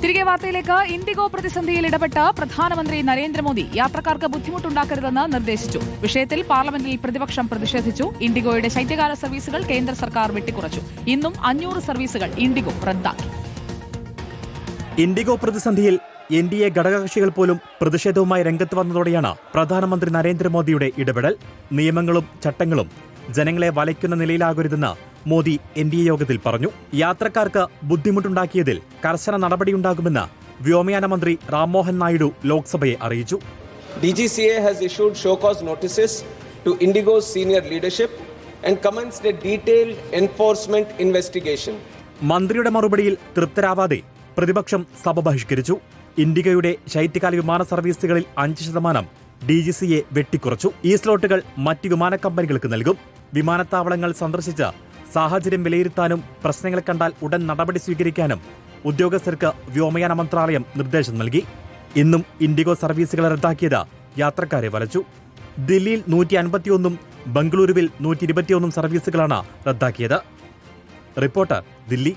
തിരികെ വാർത്തയിലേക്ക്. ഇൻഡിഗോ പ്രതിസന്ധിയിൽ ഇടപെട്ട് പ്രധാനമന്ത്രി നരേന്ദ്രമോദി യാത്രക്കാർക്ക് ബുദ്ധിമുട്ടുണ്ടാക്കരുതെന്ന് നിർദ്ദേശിച്ചു. വിഷയത്തിൽ പാർലമെന്റിൽ പ്രതിപക്ഷം പ്രതിഷേധിച്ചു. ഇൻഡിഗോയുടെ ശൈത്യകാല സർവീസുകൾ കേന്ദ്ര സർക്കാർ വെട്ടിക്കുറച്ചു. ഇന്നും 500 സർവീസുകൾ ഇൻഡിഗോ റദ്ദാക്കി. ഇൻഡിഗോ പ്രതിസന്ധിയിൽ NDA ഘടകകക്ഷികൾ പോലും പ്രതിഷേധവുമായി രംഗത്ത് വന്നതോടെയാണ് പ്രധാനമന്ത്രി നരേന്ദ്രമോദിയുടെ ഇടപെടൽ. നിയമങ്ങളും ചട്ടങ്ങളും ജനങ്ങളെ വലയ്ക്കുന്ന നിലയിലാകരുതെന്ന് മോദി NDA യോഗത്തിൽ പറഞ്ഞു. യാത്രക്കാർക്ക് ബുദ്ധിമുട്ടുണ്ടാക്കിയതിൽ കർശന നടപടിയുണ്ടാകുമെന്ന് വ്യോമയാന മന്ത്രി റാംമോഹൻ നായിഡു ലോക്സഭയെ അറിയിച്ചു. DGCA has issued show cause notices to Indigo's senior leadership and commenced a detailed enforcement investigation. മന്ത്രിയുടെ മറുപടിയിൽ തൃപ്തരാവാതെ പ്രതിപക്ഷം സഭ ബഹിഷ്കരിച്ചു. ഇൻഡിഗോയുടെ ശൈത്യകാല വിമാന സർവീസുകളിൽ 5% DGCA വെട്ടിക്കുറച്ചു. ഈ സ്ലോട്ടുകൾ മറ്റ് വിമാന കമ്പനികൾക്ക് നൽകും. വിമാനത്താവളങ്ങൾ സന്ദർശിച്ച് സാഹചര്യം വിലയിരുത്താനും പ്രശ്നങ്ങൾ കണ്ടാൽ ഉടൻ നടപടി സ്വീകരിക്കാനും ഉദ്യോഗസ്ഥർക്ക് വ്യോമയാന മന്ത്രാലയം നിർദ്ദേശം നൽകി. ഇന്നും ഇൻഡിഗോ സർവീസുകൾ റദ്ദാക്കിയത് യാത്രക്കാരെ വലച്ചു. ദില്ലിയിൽ 151 ബംഗളൂരുവിൽ 121 സർവീസുകളാണ് റദ്ദാക്കിയത്. റിപ്പോർട്ടർ, ദില്ലി.